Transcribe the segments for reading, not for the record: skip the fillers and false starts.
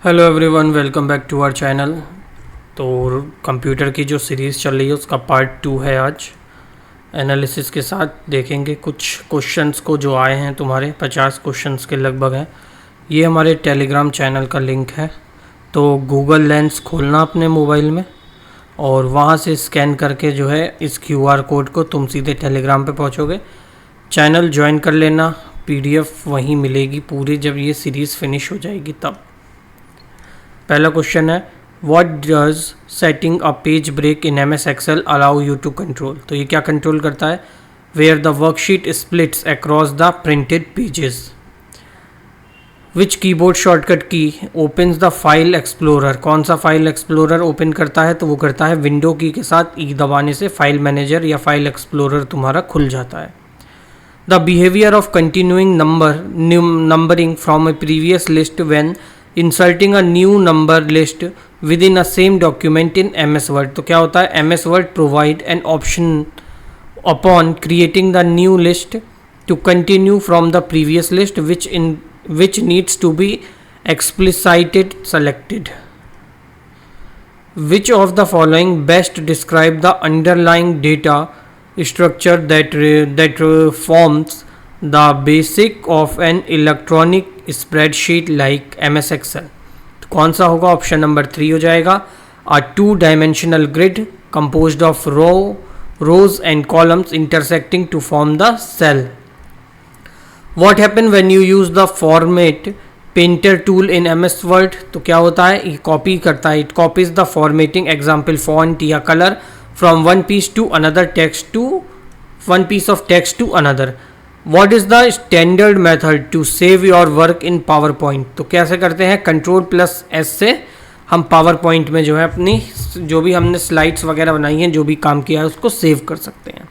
Hello everyone, welcome back to our channel. तो computer की जो सीरीज़ चल रही है उसका पार्ट 2 है। आज एनालिसिस के साथ देखेंगे कुछ क्वेश्चंस को जो आए हैं। तुम्हारे 50 क्वेश्चंस के लगभग हैं। ये हमारे टेलीग्राम चैनल का लिंक है। तो गूगल लेंस खोलना अपने मोबाइल में और वहाँ से स्कैन करके जो है इस QR कोड को तुम सीधे टेलीग्राम पे पहुँचोगे। चैनल ज्वाइन कर लेना, PDF वहीं मिलेगी पूरी जब ये सीरीज़ फिनिश हो जाएगी तब। पहला क्वेश्चन है, what does setting a page break in MS Excel allow you to control. तो ये क्या कंट्रोल करता है? Where the worksheet splits across the printed pages. Which keyboard shortcut key opens the file explorer. कौन सा file explorer open करता है? तो वो करता है विंडो की के साथ ई दबाने से फाइल मैनेजर या फाइल एक्सप्लोरर तुम्हारा खुल जाता है। The behaviour of continuing numbering from a previous list when inserting a new number list within a same document in MS Word। तो क्या होता है? MS Word provide an option upon creating the new list to continue from the previous list which needs to be explicitly selected. Which of the following best describe the underlying data structure that forms the basic of an electronic spreadsheet like MS Excel? तो कौन सा होगा? Option number 3 हो जाएगा। A two-dimensional grid composed of rows and columns intersecting to form the cell. What happen when you use the format painter tool in MS Word? तो क्या होता है? ये कॉपी करता है। It copies the formatting example font या color from one piece of text to another. What is the standard method to save your work in PowerPoint? तो कैसे करते हैं? Ctrl+S से हम PowerPoint में जो है अपनी जो भी हमने स्लाइड्स वगैरह बनाई हैं, जो भी काम किया है उसको सेव कर सकते हैं।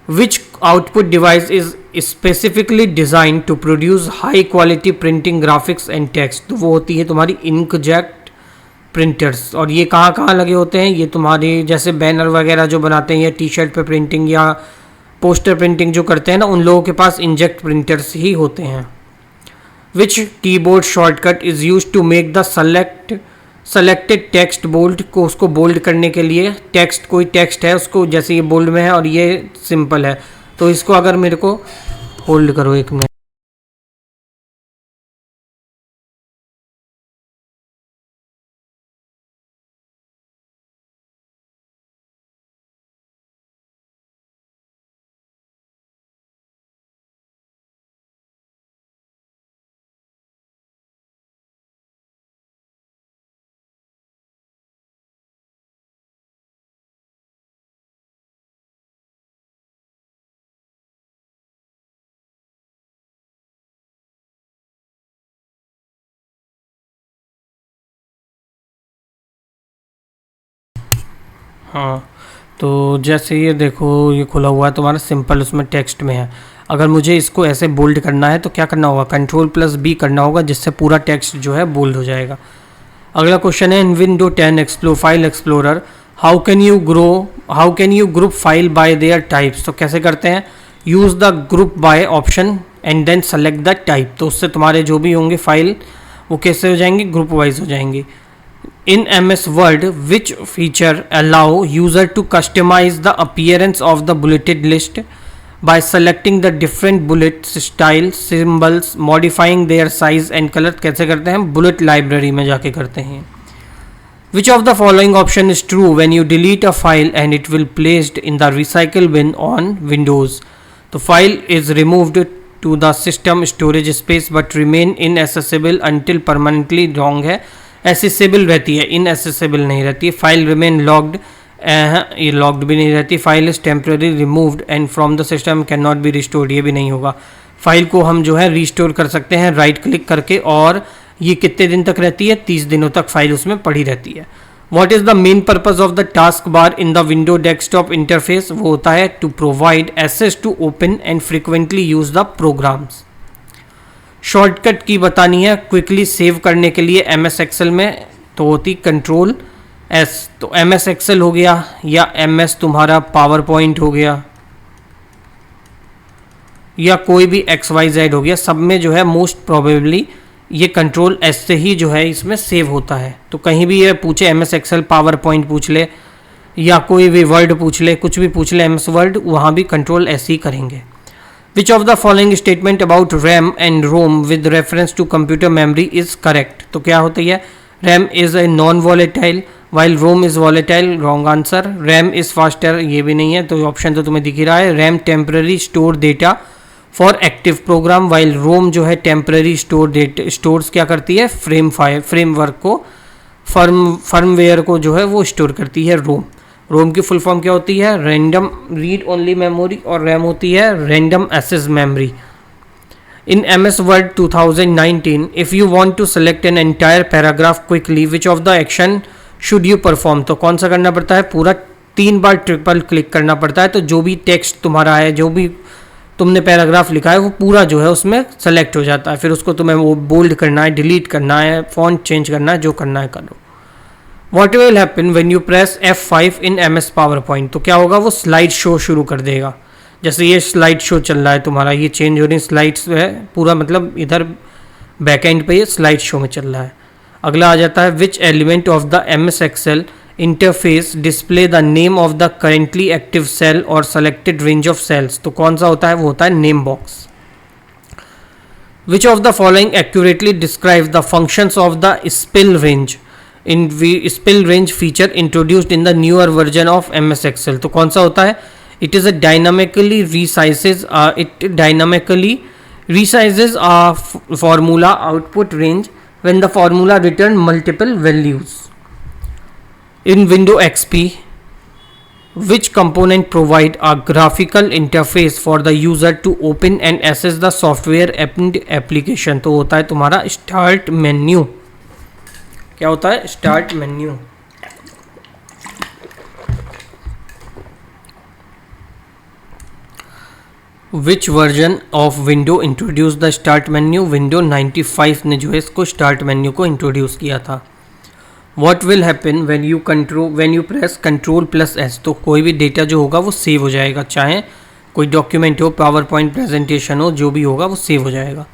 Which output device is specifically designed to produce high quality printing graphics and text? तो वो होती है तुम्हारी inkjet printers। और ये कहाँ कहाँ लगे होते हैं? ये तुम्हारी जैसे बैनर वगैरह जो बनाते हैं या टी शर्ट पे प्रिंटिंग या पोस्टर प्रिंटिंग जो करते हैं ना, उन लोगों के पास इंजेक्ट प्रिंटर्स ही होते हैं। Which keyboard shortcut is used to make the selected text bold को उसको बोल्ड करने के लिए टेक्स्ट कोई टेक्स्ट है उसको जैसे ये बोल्ड में है और ये सिंपल है, तो इसको अगर मेरे को होल्ड करो एक मिनट। हाँ, तो जैसे ये देखो ये खुला हुआ है तुम्हारा सिंपल, उसमें टेक्स्ट में है। अगर मुझे इसको ऐसे बोल्ड करना है तो क्या करना होगा? Ctrl+B करना होगा, जिससे पूरा टेक्स्ट जो है बोल्ड हो जाएगा। अगला क्वेश्चन है, in window 10 file explorer how can you group file by their types. तो कैसे करते हैं? Use the group by option and then select the type. तो उससे तुम्हारे जो भी होंगे फाइल वो कैसे हो जाएंगे? ग्रुप वाइज हो जाएंगी। In MS Word, which feature allow user to customize the appearance of the bulleted list by selecting the different bullet style, symbols, modifying their size and color? कैसे करते हैं? बुलेट लाइब्रेरी में जाके करते हैं। Which of the following option is true when you delete a file and it will placed in the recycle bin on Windows? तो file is removed to the system storage space but remain inaccessible until permanently। wrong है। Accessible रहती है, इनएसेसेबल नहीं रहती है। File remain locked, ये locked भी नहीं रहती। File is temporary removed and from the system can not be restored, ये भी नहीं होगा। फाइल को हम जो है रिस्टोर कर सकते हैं राइट क्लिक करके, और ये कितने दिन तक रहती है? 30 दिनों तक फाइल उसमें पड़ी रहती है। What is the main purpose of the task bar in the window desktop interface? वो होता है to provide access to open and frequently use the programs. Shortcut key बतानी है क्विकली सेव करने के लिए MS Excel में, तो होती Ctrl+S। तो MS Excel हो गया या MS तुम्हारा PowerPoint हो गया या कोई भी XYZ हो गया, सब में जो है मोस्ट प्रोबेबली ये कंट्रोल एस से ही जो है इसमें सेव होता है। तो कहीं भी ये पूछे M S Excel PowerPoint पूछ ले या कोई भी वर्ड पूछ ले, कुछ भी पूछ ले एम एस वर्ड, वहाँ भी कंट्रोल एस ही करेंगे। Which of the following statement about RAM and ROM with reference to computer memory is correct. तो क्या होती है, RAM is a non volatile while ROM is volatile, wrong answer. RAM is faster, ये भी नहीं है, तो ऑप्शन तो तुम्हें दिख ही रहा है। RAM temporary store data for active program while ROM जो है टेम्पररी स्टोर्स क्या करती है, फ्रेमवर्क को, फर्मवेयर को जो है वो स्टोर करती है रोम। रोम की फुल फॉर्म क्या होती है, रैंडम रीड ओनली मेमोरी, और रैम होती है random access memory. In MS Word 2019, if you want to select an entire paragraph quickly, which of the action should you perform? तो कौन सा करना पड़ता है, पूरा 3 बार ट्रिपल क्लिक करना पड़ता है। तो जो भी टेक्स्ट तुम्हारा है, जो भी तुमने पैराग्राफ लिखा है, वो पूरा जो है उसमें सेलेक्ट हो जाता है। फिर उसको तुम्हें वो बोल्ड करना है, डिलीट करना है, फॉन्ट चेंज करना है, जो करना है करो। What will happen when you press F5 in MS PowerPoint? तो क्या होगा, वो स्लाइड शो शुरू कर देगा। जैसे ये स्लाइड शो चल रहा है तुम्हारा, ये चेंज हो रही स्लाइड्स है पूरा, मतलब इधर बैकएंड पे ये स्लाइड शो में चल रहा है। अगला आ जाता है, which element of the MS Excel interface display the name of the currently active cell और सेलेक्टेड रेंज ऑफ सेल्स। तो कौन सा होता है, वो होता है name box. Which of the following accurately describe the functions of the spill range in spill range feature introduced in the newer version of MS Excel। तो कौन सा होता है, it is a dynamically resizes a formula output range when the formula return multiple values. In Windows XP, which component provide a graphical interface for the user to open and access the software and application? तो होता है तुम्हारा start menu। क्या होता है, start menu। Which version of window introduce the start menu? Window 95 ने जो है इसको स्टार्ट मेन्यू को इंट्रोड्यूस किया था। What will happen when you press control plus S? तो कोई भी डेटा जो होगा वो सेव हो जाएगा, चाहे कोई डॉक्यूमेंट हो, पावर पॉइंट प्रेजेंटेशन हो, जो भी होगा वो सेव हो जाएगा।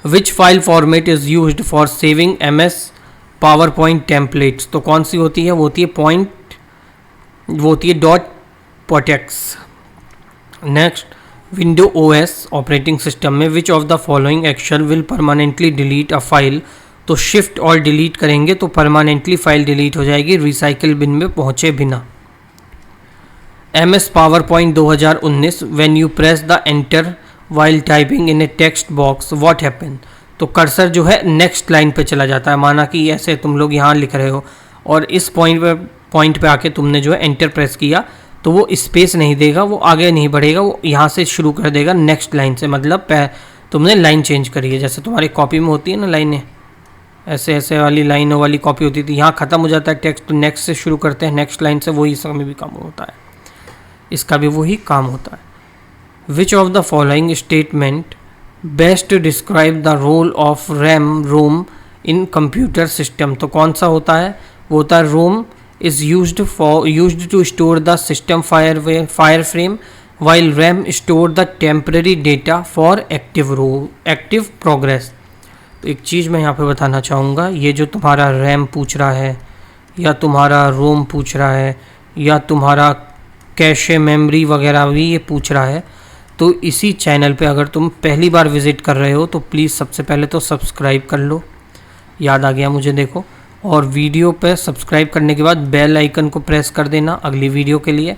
Which file format is used for saving MS PowerPoint templates? तो कौन सी होती है, वो होती है .potex। Next, window OS operating system में which of the following action will permanently delete a file? तो शिफ्ट और डिलीट करेंगे तो परमानेंटली फाइल डिलीट हो जाएगी रिसाइकिल बिन में पहुंचे बिना। MS PowerPoint 2019 when you press the enter while typing in A text box what happen? तो कर्सर जो है नेक्स्ट लाइन पे चला जाता है। माना कि ऐसे तुम लोग यहाँ लिख रहे हो और इस पॉइंट पे आके तुमने जो है एंटर प्रेस किया, तो वो स्पेस नहीं देगा, वो आगे नहीं बढ़ेगा, वो यहाँ से शुरू कर देगा नेक्स्ट लाइन से। मतलब तुमने लाइन चेंज करी है, जैसे तुम्हारी कॉपी में होती है ना लाइनें, ऐसे ऐसे वाली लाइनों वाली कॉपी होती थी, यहाँ ख़त्म हो जाता है टेक्स्ट, तो नेक्स्ट से शुरू करते हैं नेक्स्ट लाइन से। वही इसका भी काम होता है, इसका भी वही काम होता है। Which of the following statement best describe the role of ROM in computer system? तो कौन सा होता है, वो होता है रोम is used to store the system file frame while RAM store the temporary data for active progress। तो एक चीज़ मैं यहाँ पे बताना चाहूँगा, ये जो तुम्हारा RAM पूछ रहा है या तुम्हारा रोम पूछ रहा है या तुम्हारा कैशे मेमोरी वगैरह भी ये पूछ रहा है, तो इसी चैनल पे अगर तुम पहली बार विज़िट कर रहे हो तो प्लीज़ सबसे पहले तो सब्सक्राइब कर लो, याद आ गया मुझे देखो, और वीडियो पे सब्सक्राइब करने के बाद बेल आइकन को प्रेस कर देना अगली वीडियो के लिए।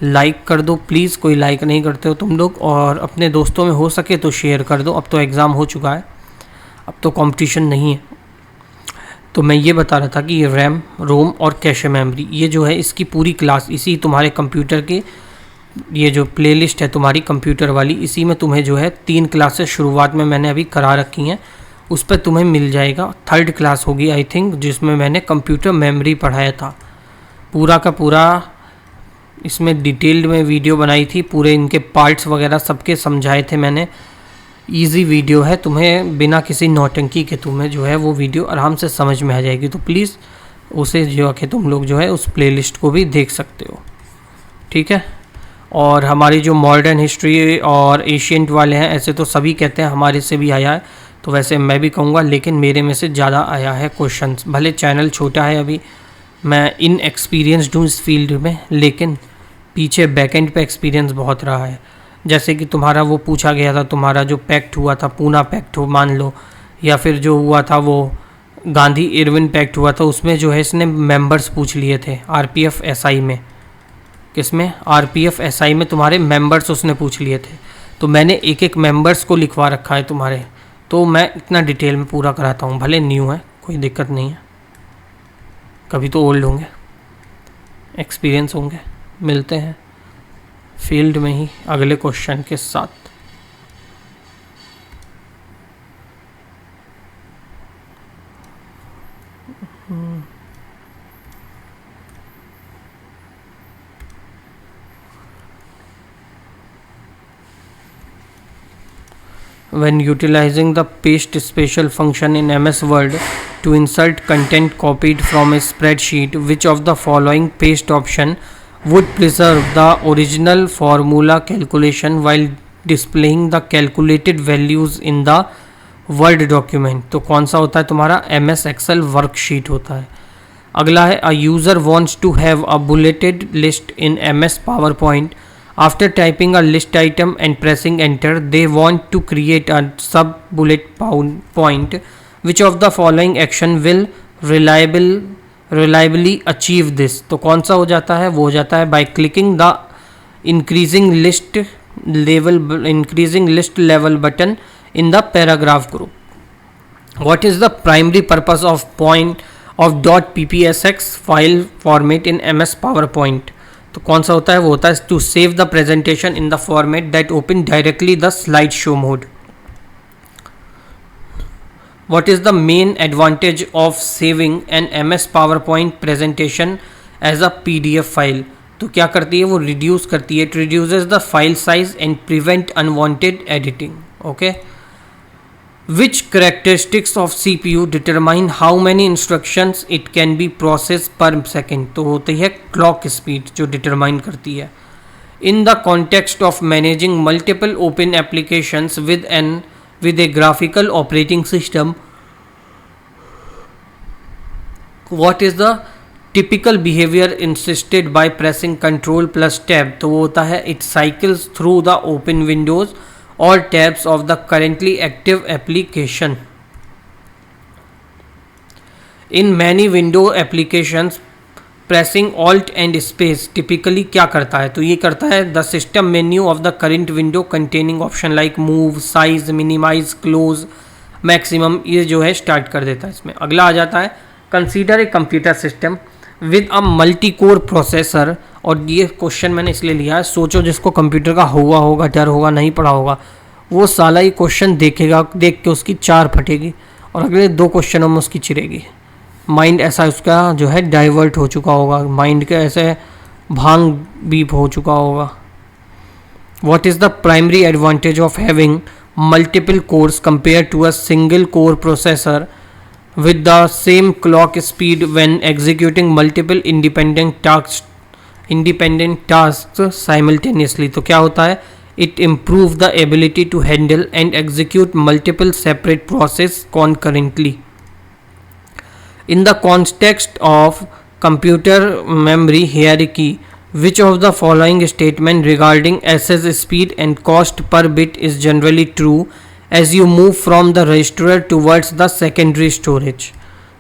लाइक कर दो प्लीज़, कोई लाइक नहीं करते हो तुम लोग, और अपने दोस्तों में हो सके तो शेयर कर दो। अब तो एग्ज़ाम हो चुका है, अब तो कंपटीशन नहीं है। तो मैं ये बता रहा था कि ये रैम, रोम और कैशे मेमोरी, ये जो है इसकी पूरी क्लास इसी तुम्हारे कंप्यूटर के, ये जो प्लेलिस्ट है तुम्हारी कंप्यूटर वाली, इसी में तुम्हें जो है 3 क्लासेस शुरुआत में मैंने अभी करा रखी हैं, उस पर तुम्हें मिल जाएगा। 3rd क्लास होगी आई थिंक, जिसमें मैंने कंप्यूटर मेमोरी पढ़ाया था, पूरा का पूरा इसमें डिटेल्ड में वीडियो बनाई थी, पूरे इनके पार्ट्स वगैरह सबके समझाए थे मैंने। इजी वीडियो है, तुम्हें बिना किसी नौटंकी के तुम्हें जो है वो वीडियो आराम से समझ में आ जाएगी। तो प्लीज़ उसे जो है तुम लोग जो है उस प्लेलिस्ट को भी देख सकते हो, ठीक है। और हमारी जो मॉडर्न हिस्ट्री और एशियंट वाले हैं, ऐसे तो सभी कहते हैं, हमारे से भी आया है, तो वैसे मैं भी कहूँगा, लेकिन मेरे में से ज़्यादा आया है क्वेश्चंस। भले चैनल छोटा है, अभी मैं इन एक्सपीरियंसड हूँ इस फील्ड में, लेकिन पीछे बैकएंड पे एक्सपीरियंस बहुत रहा है। जैसे कि तुम्हारा वो पूछा गया था, तुम्हारा जो पैक्ट हुआ था, पूना पैक्ट हो मान लो, या फिर जो हुआ था वो गांधी इरविन पैक्ट हुआ था, उसमें जो है इसने मेंबर्स पूछ लिए थे आरपीएफ एसआई में। किसमें? आरपीएफ एसआई में तुम्हारे मेंबर्स उसने पूछ लिए थे। तो मैंने एक एक मेंबर्स को लिखवा रखा है तुम्हारे, तो मैं इतना डिटेल में पूरा कराता हूँ। भले न्यू है, कोई दिक्कत नहीं है, कभी तो ओल्ड होंगे, एक्सपीरियंस होंगे। मिलते हैं फील्ड में ही अगले क्वेश्चन के साथ। When utilizing the paste special function in MS Word to insert content copied from a spreadsheet, which of the following paste option would preserve the original formula calculation while displaying the calculated values in the Word document? तो कौन सा होता है तुम्हारा? MS Excel worksheet होता है। अगला है, a user wants to have a bulleted list in MS PowerPoint. After typing a list item and pressing enter, they want to create a sub bullet point. Which of the following action will reliably achieve this? तो कौन सा हो जाता है? वो हो जाता है by clicking the increasing list level button in the paragraph group. What is the primary purpose of .ppsx file format in MS PowerPoint? तो कौन सा होता है? वो होता है to save the presentation in the format that open directly the slide show mode. What is the main advantage of saving an MS PowerPoint presentation as a PDF file? तो क्या करती है वो? रिड्यूस करती है। It reduces the file size and prevent unwanted editing. Okay. Which characteristics of CPU determine how many instructions it can be processed per second? तो होती है clock speed जो determine करती है। In the context of managing multiple open applications with a graphical operating system, what is the typical behavior insisted by pressing Ctrl plus Tab? तो वो होता है it cycles through the open windows or tabs of the currently active application. In many window applications, pressing Alt and Space typically क्या करता है? तो ये करता है the system menu of the current window containing option like move, size, minimize, close, maximum, ये जो है स्टार्ट कर देता है इसमें। अगला आ जाता है consider a computer system with a multi-core processor। और ये क्वेश्चन मैंने इसलिए लिया है, सोचो जिसको कंप्यूटर का हुआ होगा, डर होगा, नहीं पढ़ा होगा, वो साला ही क्वेश्चन देखेगा, देख के उसकी चार फटेगी और अगले दो क्वेश्चनों में उसकी चिरेगी। माइंड ऐसा उसका जो है डाइवर्ट हो चुका होगा, माइंड के ऐसे भांग बीप हो चुका होगा। What is the primary advantage of having multiple cores compare to a single core processor with the same clock speed when executing multiple independent tasks simultaneously? तो क्या होता है? It improves the ability to handle and execute multiple separate processes concurrently. In the context of computer memory hierarchy, which of the following statement regarding access speed and cost per bit is generally true as you move from the register towards the secondary storage?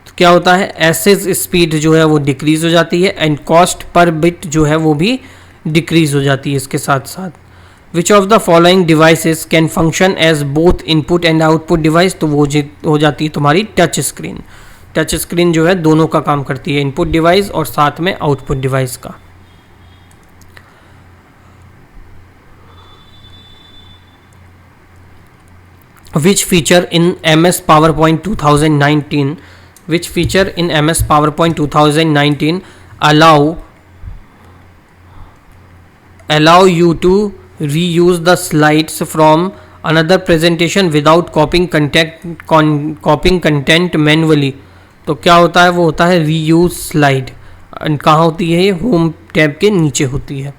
तो क्या होता है? Access speed जो है वो decrease हो जाती है एंड कॉस्ट पर बिट जो है वो भी डिक्रीज हो जाती है इसके साथ साथ। Which of the following devices can function as both input and output device? तो वो हो जाती है तुम्हारी टच स्क्रीन। टच स्क्रीन जो है दोनों का काम करती है, इनपुट डिवाइस और साथ में आउटपुट डिवाइस का। Which feature in MS PowerPoint 2019 allow you to reuse the slides from another presentation without copying content manually? तो क्या होता है? वो होता है reuse slide। कहाँ होती है ये? होम टैब के नीचे होती है।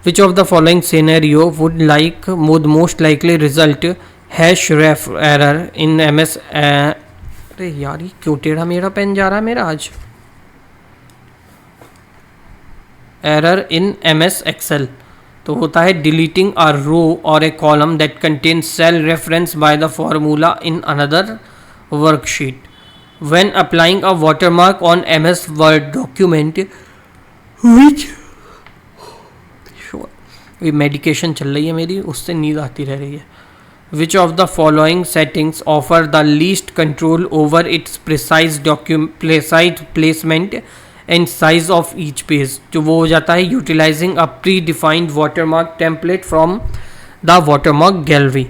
Which of the following scenario would most likely result hash ref error in MS। अरे यार ये क्यों टेढ़ा मेरा पेन जा रहा है मेरा आज। एरर इन MS एक्सेल तो होता है डिलीटिंग अ रो और a column that contain cell reference by the formula in another worksheet when applying a watermark on MS Word document which. ये मेडिकेशन चल रही है मेरी, उससे नींद आती रह रही है। Which of the following settings offer the least control over its precise placement and size of each page. जो वो हो जाता है utilizing a predefined watermark template from the watermark gallery.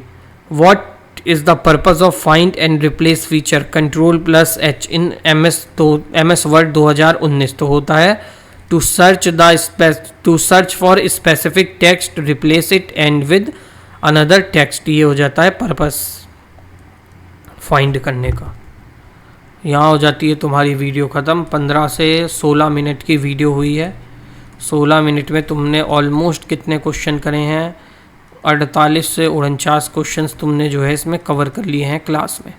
What is the purpose of find and replace feature Ctrl+H in MS Word 2019। तो होता है to search for specific text replace it and with another text. ये हो जाता है purpose find करने का। यहाँ हो जाती है तुम्हारी वीडियो ख़त्म। 15 से 16 मिनट की वीडियो हुई है। 16 मिनट में तुमने ऑलमोस्ट कितने क्वेश्चन करे हैं? 48 से 49 क्वेश्चंस तुमने जो है इसमें कवर कर लिए हैं क्लास में।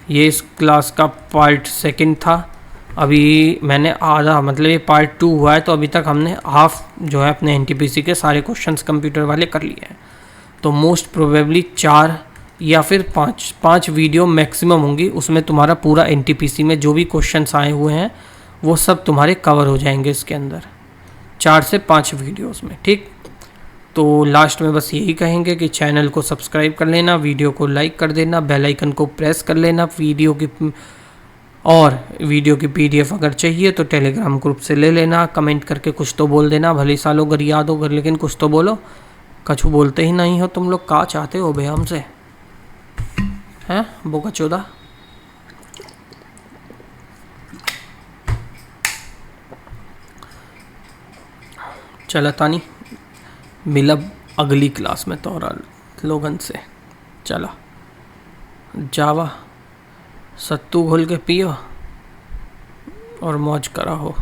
ये इस क्लास का पार्ट 2 था। अभी मैंने आधा मतलब ये पार्ट 2 हुआ है, तो अभी तक हमने हाफ जो है अपने NTPC के सारे क्वेश्चंस कंप्यूटर वाले कर लिए हैं। तो मोस्ट प्रोबेबली 4 या फिर 5 वीडियो मैक्सिमम होंगी, उसमें तुम्हारा पूरा NTPC में जो भी क्वेश्चंस आए हुए हैं वो सब तुम्हारे कवर हो जाएंगे इसके अंदर 4 से 5 वीडियोस में। ठीक, तो लास्ट में बस यही कहेंगे कि चैनल को सब्सक्राइब कर लेना, वीडियो को लाइक कर देना, बेल आइकन को प्रेस कर लेना। वीडियो की PDF अगर चाहिए तो टेलीग्राम ग्रुप से ले लेना। कमेंट करके कुछ तो बोल देना, भले सालों अगर याद हो, लेकिन कुछ तो बोलो। कछु बोलते ही नहीं हो तुम लोग, का चाहते हो भे हमसे, हैं बोका चोदा। चला तानी मिलब अगली क्लास में तोरा लोगन से। चला जावा सत्तू घोल के पियो और मौज करा हो।